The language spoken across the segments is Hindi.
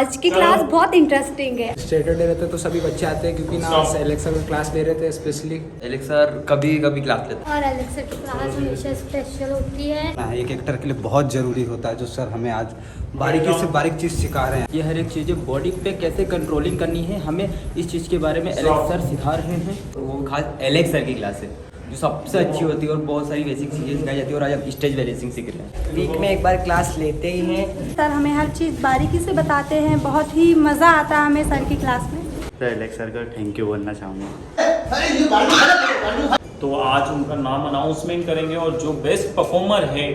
आज की क्लास बहुत इंटरेस्टिंग है। सैटरडे रहते तो सभी बच्चे आते हैं क्योंकि ना एलेक्सा में क्लास ले रहे थे स्पेशली। एलेक्सा कभी कभी क्लास लेते और एलेक्सा की क्लास हमेशा स्पेशल होती है। एक एक्टर के लिए बहुत ज़रूरी होता है, जो सर हमें आज बारीकी से बारीक चीज़ सिखा रहे हैं। ये हर एक चीज़ें बॉडी पे कैसे कंट्रोलिंग करनी है, हमें इस चीज़ के बारे में एलेक्स सर सिखा रहे हैं। वो खास एलेक्स सर की क्लास है जो सबसे अच्छी होती है और बहुत सारी बेसिक चीज़ें सिखाई जाती है। और आज हम स्टेज बैलेंसिंग सीख रहे हैं। वीक में एक बार क्लास लेते ही हैं। सर हमें हर चीज़ बारीकी से बताते हैं, बहुत ही मज़ा आता है हमें सर की क्लास में। तो एलेक्स सर का थैंक यू बोलना चाहूँगा। तो आज उनका नाम अनाउंसमेंट करेंगे और जो बेस्ट परफॉर्मर है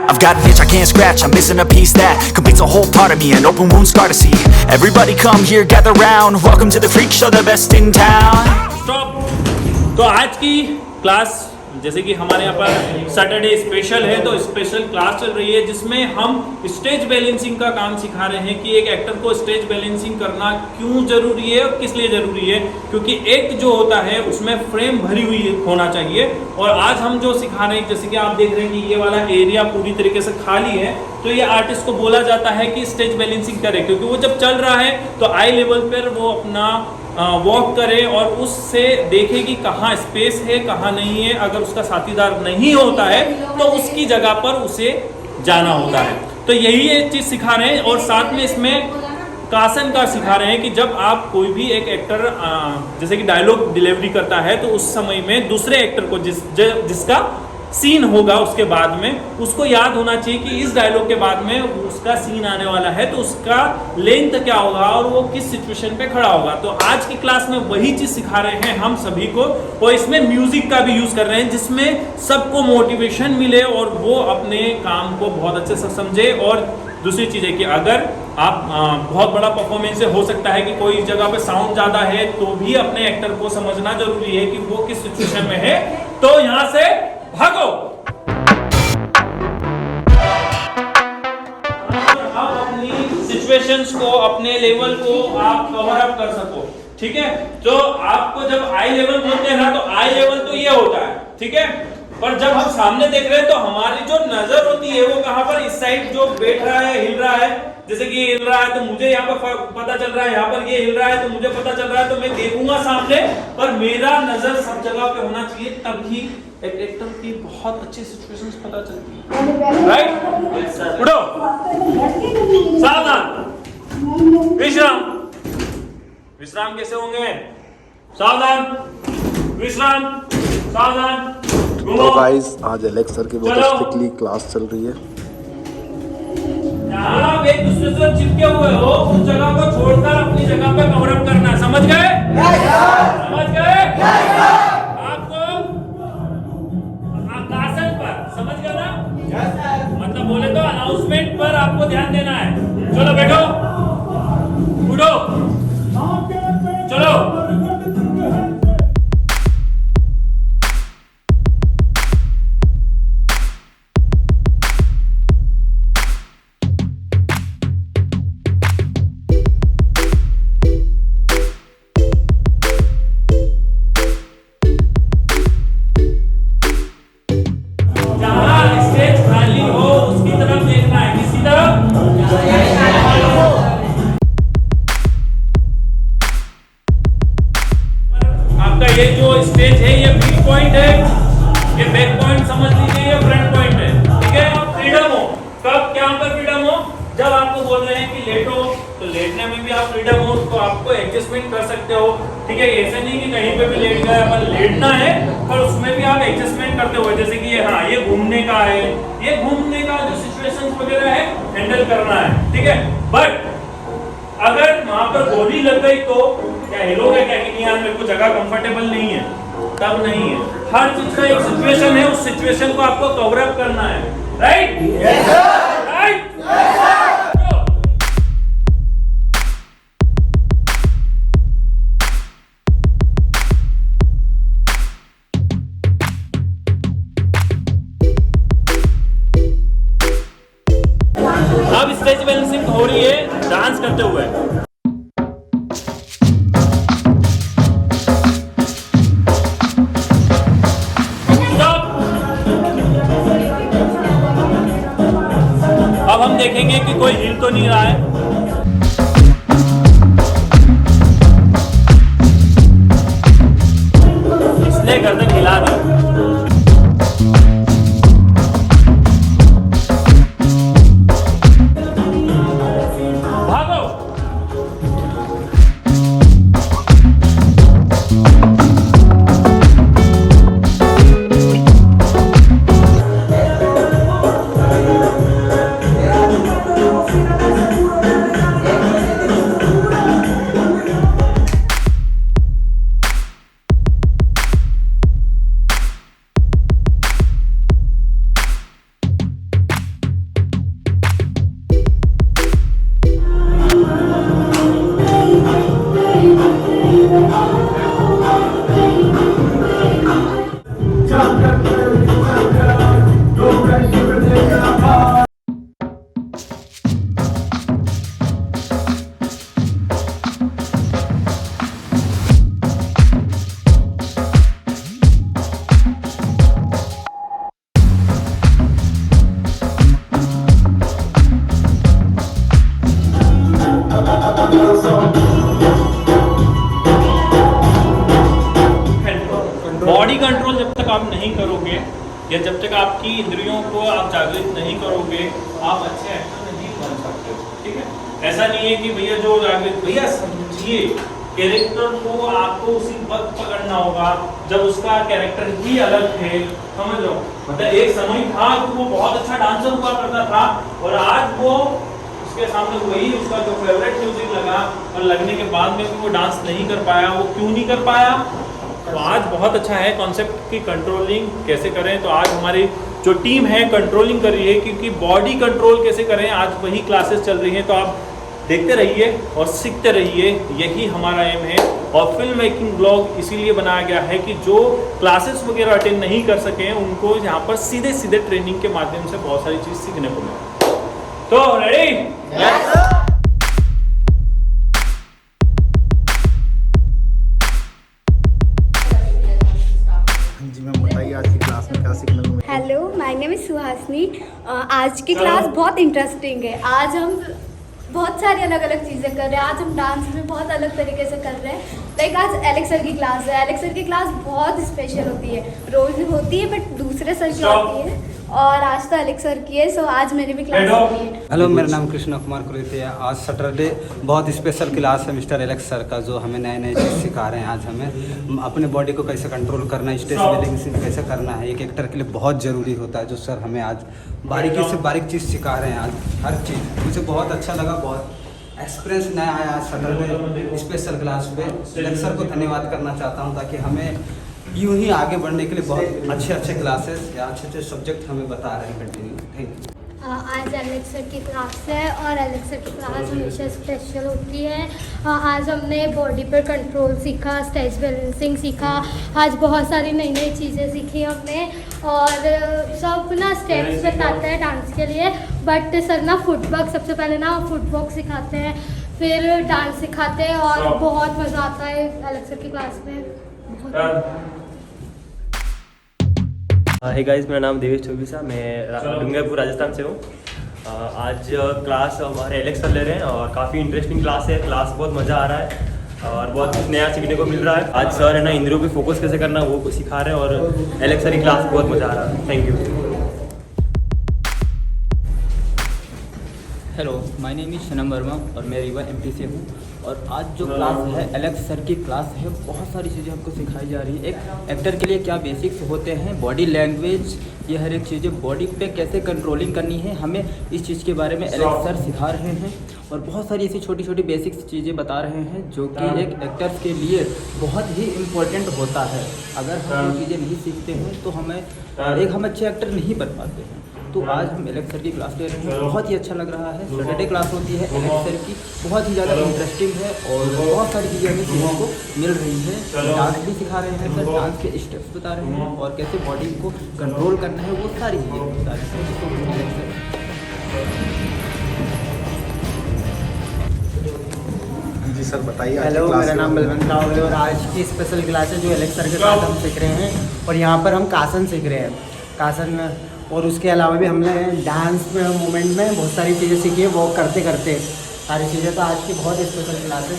I've got an itch I can't scratch, I'm missing a piece that completes a whole part of me, an open wound scar to see. Everybody come here, gather round, welcome to the freak show, the best in town. Stop. तो आज की क्लास जैसे कि हमारे यहाँ पर सैटरडे स्पेशल है, तो स्पेशल क्लास चल रही है जिसमें हम स्टेज बैलेंसिंग का काम सिखा रहे हैं कि एक एक्टर को स्टेज बैलेंसिंग करना क्यों जरूरी है और किस लिए जरूरी है। क्योंकि एक्ट जो होता है उसमें फ्रेम भरी हुई होना चाहिए। और आज हम जो सिखा रहे हैं, जैसे कि आप देख रहे हैं कि ये वाला एरिया पूरी तरीके से खाली है, तो ये आर्टिस्ट को बोला जाता है कि स्टेज बैलेंसिंग करे, क्योंकि वो जब चल रहा है तो आई लेवल पर वो अपना वॉक करे और उससे देखे कि कहाँ स्पेस है कहाँ नहीं है। अगर उसका साथीदार नहीं होता है तो उसकी जगह पर उसे जाना होता है। तो यही ये चीज़ सिखा रहे हैं। और साथ में इसमें कासन का सिखा रहे हैं कि जब आप कोई भी एक एक्टर जैसे कि डायलॉग डिलीवरी करता है तो उस समय में दूसरे एक्टर को जिसका सीन होगा उसके बाद में उसको याद होना चाहिए कि इस डायलॉग के बाद में उसका सीन आने वाला है, तो उसका लेंथ क्या होगा और वो किस सिचुएशन पे खड़ा होगा। तो आज की क्लास में वही चीज़ सिखा रहे हैं हम सभी को। और इसमें म्यूजिक का भी यूज़ कर रहे हैं जिसमें सबको मोटिवेशन मिले और वो अपने काम को बहुत अच्छे से समझे। और दूसरी चीज़ है कि अगर आप बहुत बड़ा परफॉर्मेंस हो सकता है कि कोई जगह पे साउंड ज़्यादा है, तो भी अपने एक्टर को समझना जरूरी है कि वो किस सिचुएशन में है, तो यहाँ से भागो। आप अपनी सिचुएशंस को, अपने लेवल को आप कवर अप कर सको, ठीक है। तो आपको जब आई लेवल बोलते हैं ना, तो आई लेवल तो ये होता है, ठीक है। पर जब हम सामने देख रहे हैं तो हमारी जो नजर होती है वो कहां पर, इस साइड जो बैठ रहा है, हिल रहा है, जैसे कि हिल रहा है तो मुझे यहाँ पर पता चल रहा है, यहाँ पर ये हिल रहा है तो मुझे पता चल रहा है, तो मैं देखूंगा सामने। पर मेरा नजर सब जगह पे होना चाहिए, तभी एक एक्टर की बहुत अच्छी सिचुएशंस पता चलती है। राइट? उठो, सावधान, विश्राम। विश्राम कैसे होंगे? सावधान, विश्राम, सावधान। तो गाइस आज एलेक्स सर की बहुत स्ट्रिक्टली क्लास चल रही है। जहाँ आप एक दूसरे से चिपके हुए हो उस जगह को छोड़कर अपनी जगह पे कवर अप करना, समझ गए? समझ गए? आपको आकाशन पर, समझ गए ना? मतलब बोले तो अनाउंसमेंट पर आपको ध्यान देना है। चलो बैठो, उठो, चलो। ये जो स्टेज है ये बीट पॉइंट है, ये बैक पॉइंट समझ लीजिए, ये फ्रंट पॉइंट है, ठीक है। अब फ्रीडम हो, कब क्या पर फ्रीडम हो? जब आपको बोल रहे हैं कि लेटो, तो लेटने में भी आप फ्रीडम हो, तो आपको एडजस्टमेंट कर सकते हो, ठीक है। ऐसे नहीं कि कहीं पे भी लेट गए, पर लेटना है, पर उसमें भी आप एडजस्टमेंट करते हो। जैसे कि ये, हाँ, ये घूमने का है, ये घूमने का जो सिचुएशन वगैरह है हैंडल करना है, ठीक है। बट अगर वहां पर गोली लग गई तो क्या हिलोगे क्या कि नहीं यार मेरे को जगह कंफर्टेबल नहीं है, तब नहीं है। हर चीज का एक सिचुएशन है, उस सिचुएशन को आपको कवर अप करना है। Right? Yes sir. Right? Yes sir. अब स्टेज बैलेंसिंग हो रही है डांस करते हुए। कोई हिल तो नहीं रहा है। इसने गर्दन हिला दी। भागो। बॉडी कंट्रोल जब तक आप नहीं करोगे या जब तक आपकी इंद्रियों को आप जागृत नहीं करोगे, आप अच्छे एक्टर नहीं बन सकते हो। ठीक है, ऐसा नहीं है कि भैया जो जागृत, भैया समझिए कैरेक्टर को आपको उसी वक्त पकड़ना होगा जब उसका कैरेक्टर ही अलग थे। समझ लो, मतलब एक समय था कि वो बहुत अच्छा डांसर हुआ करता था और आज वो उसके सामने वही उसका जो फेवरेट म्यूजिक लगा और लगने के बाद में वो डांस नहीं कर पाया। वो क्यों नहीं कर पाया? तो आज बहुत अच्छा है कॉन्सेप्ट की कंट्रोलिंग कैसे करें। तो आज हमारी जो टीम है कंट्रोलिंग कर रही है, क्योंकि बॉडी कंट्रोल कैसे करें आज वही क्लासेस चल रही हैं। तो आप देखते रहिए और सीखते रहिए, यही हमारा एम है। और फिल्म मेकिंग ब्लॉग इसीलिए बनाया गया है कि जो क्लासेस वगैरह अटेंड नहीं कर सके उनको यहाँ पर सीधे सीधे ट्रेनिंग के माध्यम से बहुत सारी चीज़ सीखने को मिले। तो रेडी? जी मैम बताइए आज की क्लास में क्या सीखने को मिला? Hello, my name is Suhasini. आज की क्लास बहुत इंटरेस्टिंग है। आज हम बहुत सारी अलग अलग चीज़ें कर रहे हैं। आज हम डांस में बहुत अलग तरीके से कर रहे हैं। लाइक आज एलेक्स सर की क्लास है। एलेक्स सर की क्लास बहुत स्पेशल होती है, रोज़ होती है बट दूसरे सर की होती है और आज तो एलेक्स सर की है। सो आज मेरी भी क्लास होती है। हेलो, मेरा नाम कृष्णा कुमार कुरेती है। आज सैटरडे बहुत स्पेशल क्लास है मिस्टर एलेक्स सर का, जो हमें नए नए चीज़ सिखा रहे हैं। आज हमें अपने बॉडी को कैसे कंट्रोल करना है, स्टेज बैलेंसिंग कैसे करना है, एक एक्टर के लिए बहुत ज़रूरी होता है, जो सर हमें आज बारीकी से बारीक चीज़ सिखा रहे हैं। आज हर चीज़ मुझे बहुत अच्छा लगा, बहुत एक्सपीरियंस नया आया आज सैटरडे स्पेशल क्लास पे। एलेक्स सर को धन्यवाद करना चाहता हूँ, ताकि हमें यूं ही आगे बढ़ने के लिए बहुत अच्छे अच्छे क्लासेस या अच्छे अच्छे सब्जेक्ट हमें बता रहे हैं कंटिन्यू। Thank you. आज एलेक्स सर की क्लास है और एलेक्स सर की क्लास हमेशा स्पेशल होती है। आज हमने बॉडी पर कंट्रोल सीखा, स्टेज बैलेंसिंग सीखा। आज बहुत सारी नई नई चीज़ें सीखी हमने और सब ना स्टेप्स बताते हैं डांस के लिए। बट सर ना फुटवर्क, सबसे पहले ना फुटवर्क सिखाते हैं, फिर डांस सिखाते हैं और बहुत मज़ा आता है एलेक्स सर की क्लास में। हे गाइस, मेरा नाम देवेश चौबीसा, मैं डूंगरपुर राजस्थान से हूँ। आज क्लास हमारे एलेक्स सर ले रहे हैं और काफ़ी इंटरेस्टिंग क्लास है। क्लास बहुत मज़ा आ रहा है और बहुत कुछ नया सीखने को मिल रहा है। आज सर है ना इंद्रियों पे फोकस कैसे करना है वो सिखा रहे हैं और एलेक्स सर की क्लास बहुत मज़ा आ रहा है। Thank you. Hello, my name is Sanam Verma और मैं रीवा एमपी से हूँ। और आज जो क्लास है एलेक्स सर की क्लास है, बहुत सारी चीज़ें हमको सिखाई जा रही है। एक एक्टर के लिए क्या बेसिक्स होते हैं, बॉडी लैंग्वेज, ये हर एक चीज़ें बॉडी पे कैसे कंट्रोलिंग करनी है, हमें इस चीज़ के बारे में एलेक्स सर सिखा रहे हैं। और बहुत सारी ऐसी छोटी छोटी बेसिक्स चीज़ें बता रहे हैं जो कि एक एक्टर्स के लिए बहुत ही इम्पोर्टेंट होता है। अगर हम ये चीज़ें नहीं सीखते हैं तो हम अच्छे एक्टर नहीं बन पाते हैं। तो आज हम एलेक्स सर की क्लास ले रहे हैं, बहुत ही अच्छा लग रहा है। सैटरडे क्लास होती है एलेक्स सर की, बहुत ही ज़्यादा इंटरेस्टिंग है और बहुत सारी चीज़ें हमें सीखने को मिल रही है। डांस भी सिखा रहे हैं सर, डांस के स्टेप्स बता रहे हैं और कैसे बॉडी को कंट्रोल करना है, वो सारी चीज़ें बता रहे हैं जिसको एलेक्स सर। जी सर बताइए। हेलो, मेरा नाम बलवंत राव है और आज की स्पेशल क्लास है जो एलेक्स सर के साथ हम सीख रहे हैं। और यहाँ पर हम कासन सीख रहे हैं। कासन और उसके अलावा भी हमने डांस मोमेंट में बहुत सारी चीज़ें सीखी है, वॉक करते करते सारी चीज़ें। तो आज की बहुत स्पेशल क्लास है।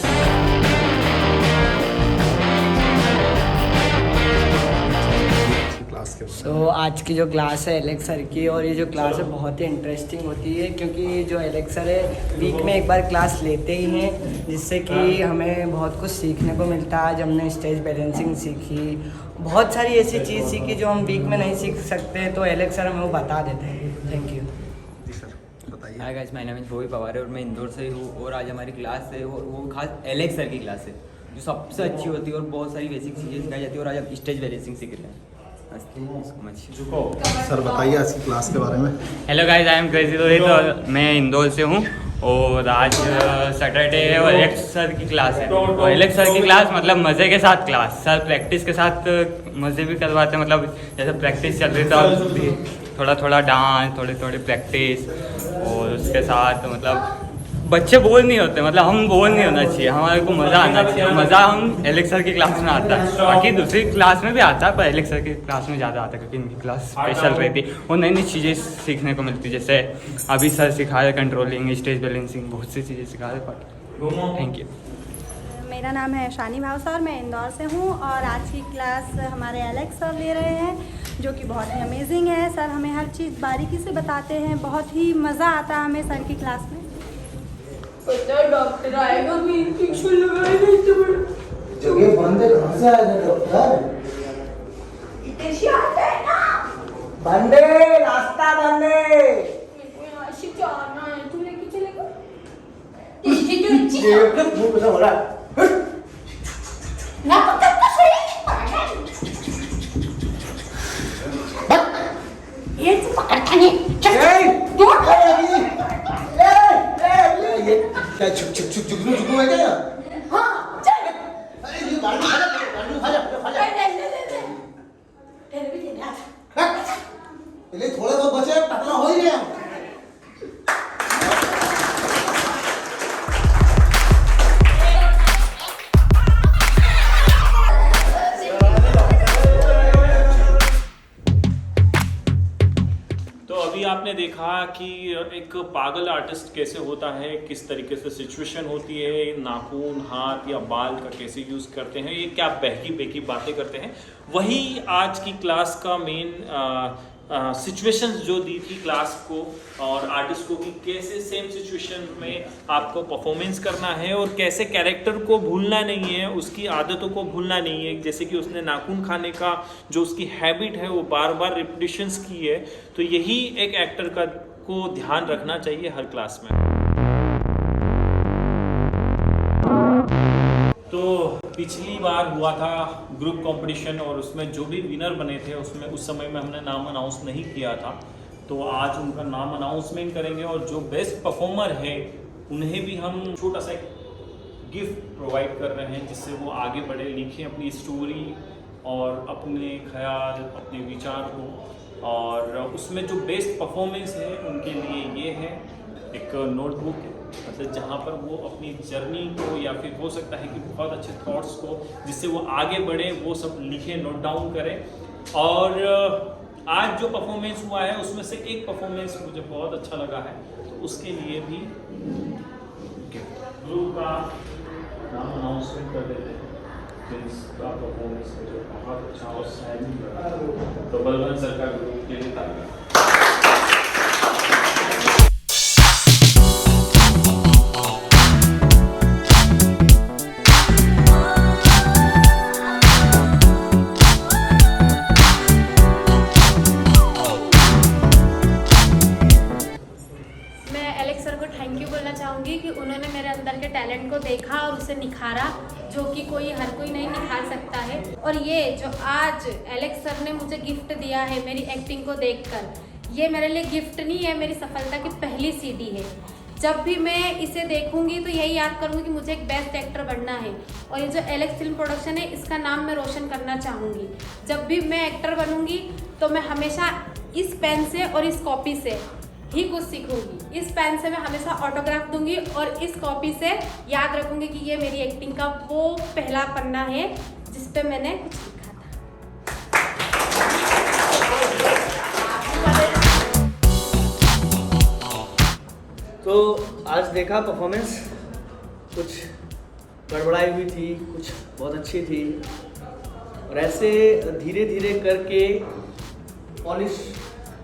तो आज की जो क्लास है एलेक्स सर की, और ये जो क्लास है बहुत ही इंटरेस्टिंग होती है, क्योंकि जो एलेक्स सर है वीक में एक बार क्लास लेते ही हैं, जिससे कि हमें बहुत कुछ सीखने को मिलता है। आज हमने स्टेज बैलेंसिंग सीखी, बहुत सारी ऐसी चीज़ सीखी जो हम वीक में नहीं सीख सकते, तो एलेक्स सर हमें वो बता देते हैं। Thank you. Hi guys, my name is Bhovi Pawar और मैं इंदौर से हूँ। और आज हमारी क्लास है वो खास एलेक्स सर की क्लास है, जो सबसे अच्छी होती है और बहुत सारी बेसिक चीज़ें सिखाई जाती है। और आज हम स्टेज बैलेंसिंग सीख रहे हैं। सर बताइए आज की क्लास के बारे में। Hello guys, I am crazy Rohit और मैं इंदौर से हूँ। और आज सैटरडे है और एलेक्स सर की क्लास है। और एलेक्स सर की क्लास मतलब मज़े के साथ क्लास, सर प्रैक्टिस के साथ मज़े भी करवाते हैं। मतलब जैसे प्रैक्टिस चल रही तो थोड़ा थोड़ा डांस, थोड़ी थोड़ी प्रैक्टिस, और उसके साथ मतलब बच्चे बोर नहीं होते, मतलब हम बोर नहीं होना चाहिए, हमारे को मज़ा आना चाहिए। मज़ा हम एलेक्स सर की क्लास में आता है, बाकी दूसरी क्लास में भी आता है, पर एलेक्स सर की क्लास में ज़्यादा आता है क्योंकि इनकी क्लास स्पेशल रहती है और नई नई चीज़ें सीखने को मिलती है। जैसे अभी सर सिखा रहे कंट्रोलिंग, स्टेज बैलेंसिंग, बहुत सी चीज़ें सिखा रहे। Thank you. मेरा नाम है शानी भावसार, मैं इंदौर से हूँ और आज की क्लास हमारे एलेक्स सर ले रहे हैं, जो कि बहुत ही अमेजिंग है। सर हमें हर चीज़ बारीकी से बताते हैं, बहुत ही मज़ा आता है हमें सर की क्लास में। डॉक्टर आएगा, इंजेक्शन लगाएगा, इतना बड़ा जगह बंद है, कहाँ से आएगा डॉक्टर? इतनी आता है ना, बंदे रास्ता बंदे। ऐसे जाना है, तू लेके चलेगा? ये क्या भूल हो रहा है? ना तो तब तो सही ये तो पकड़ता नहीं। क्या झुकू है क्या? हाँ चल। अरे ये बाल्टी खा पहले थोड़े बहुत बचे, टकला हो ही गया। आपने देखा कि एक पागल आर्टिस्ट कैसे होता है, किस तरीके से सिचुएशन होती है, नाखून, हाथ या बाल का कैसे यूज़ करते हैं, ये क्या बहकी बहकी बातें करते हैं। वही आज की क्लास का मेन सिचुएशंस जो दी थी क्लास को और आर्टिस्ट को कि कैसे सेम सिचुएशन में आपको परफॉर्मेंस करना है और कैसे कैरेक्टर को भूलना नहीं है, उसकी आदतों को भूलना नहीं है। जैसे कि उसने नाखून खाने का जो उसकी हैबिट है वो बार बार रिपीटिशंस की है, तो यही एक एक्टर का को ध्यान रखना चाहिए हर क्लास में। तो पिछली बार हुआ था ग्रुप कंपटीशन और उसमें जो भी विनर बने थे उसमें उस समय में हमने नाम अनाउंस नहीं किया था, तो आज उनका नाम अनाउंसमेंट करेंगे और जो बेस्ट परफॉर्मर है उन्हें भी हम छोटा सा गिफ्ट प्रोवाइड कर रहे हैं, जिससे वो आगे बढ़े, लिखें अपनी स्टोरी और अपने ख्याल, अपने विचार को। और उसमें जो बेस्ट परफॉर्मेंस है उनके लिए ये है एक नोटबुक, मतलब जहाँ पर वो अपनी जर्नी को या फिर हो सकता है कि बहुत अच्छे थॉट्स को जिससे वो आगे बढ़े वो सब लिखें, नोट डाउन करें। और आज जो परफॉर्मेंस हुआ है उसमें से एक परफॉर्मेंस मुझे बहुत अच्छा लगा है, तो उसके लिए भी ग्रुप का नाम अनाउंसमेंट कर देते हैं। जिसका परफॉर्मेंस मुझे बहुत अच्छा और शाइनिंग लगा, तो बलवंत सर का ग्रुप के लिए तालियां। चाहूँगी कि उन्होंने मेरे अंदर के टैलेंट को देखा और उसे निखारा, जो कि हर कोई नहीं निखार सकता है। और ये जो आज एलेक्स सर ने मुझे गिफ्ट दिया है मेरी एक्टिंग को देखकर, ये मेरे लिए गिफ्ट नहीं है, मेरी सफलता की पहली सीढ़ी है। जब भी मैं इसे देखूंगी तो यही याद करूंगी कि मुझे एक बेस्ट एक्टर बनना है और ये जो एलेक्स फिल्म प्रोडक्शन है इसका नाम मैं रोशन करना चाहूँगी। जब भी मैं एक्टर बनूंगी तो मैं हमेशा इस पेन से और इस कॉपी से ही कुछ सीखूंगी। इस पेन से मैं हमेशा ऑटोग्राफ दूंगी और इस कॉपी से याद रखूंगी कि ये मेरी एक्टिंग का वो पहला पन्ना है जिस पे मैंने कुछ लिखा था। देखा परफॉर्मेंस, कुछ गड़बड़ाई हुई थी, कुछ बहुत अच्छी थी, और ऐसे धीरे धीरे करके पॉलिश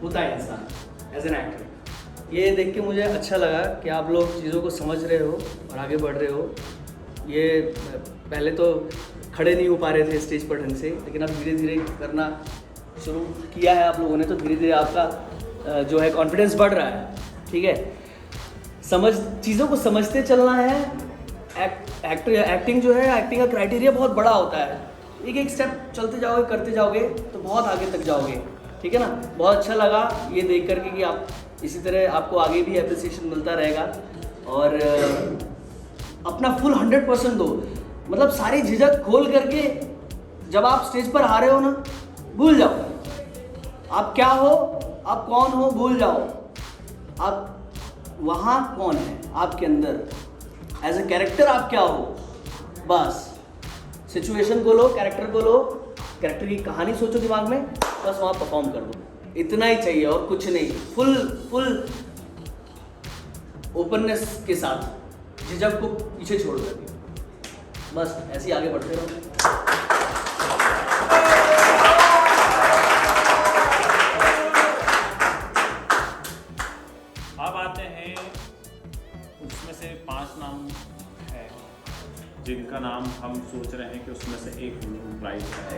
होता है इंसान एज एन एक्टर। ये देख के मुझे अच्छा लगा कि आप लोग चीज़ों को समझ रहे हो और आगे बढ़ रहे हो। ये पहले तो खड़े नहीं हो पा रहे थे स्टेज पर ढंग से, लेकिन अब धीरे धीरे करना शुरू किया है आप लोगों ने, तो धीरे धीरे आपका जो है कॉन्फिडेंस बढ़ रहा है। ठीक है, चीज़ों को समझते चलना है। एक्टिंग जो है, एक्टिंग का क्राइटेरिया बहुत बड़ा होता है। एक एक स्टेप चलते जाओगे, करते जाओगे तो बहुत आगे तक जाओगे। ठीक है ना। बहुत अच्छा लगा ये देख करके कि आप इसी तरह आपको आगे भी अप्रिसिएशन मिलता रहेगा, और अपना फुल 100% दो। मतलब सारी झिझक खोल करके जब आप स्टेज पर आ रहे हो ना, भूल जाओ आप क्या हो, आप कौन हो, भूल जाओ आप वहाँ कौन है, आपके अंदर एज ए कैरेक्टर आप क्या हो। बस सिचुएशन को लो, कैरेक्टर को लो, कैरेक्टर की कहानी सोचो दिमाग में, बस वहाँ परफॉर्म कर दो। इतना ही चाहिए और कुछ नहीं। फुल ओपननेस के साथ झिझक को पीछे छोड़ करके बस ऐसे ही आगे बढ़ते रहो। अब आते हैं उसमें से 5 नाम है जिनका नाम हम सोच रहे हैं कि उसमें से एक प्राइज है।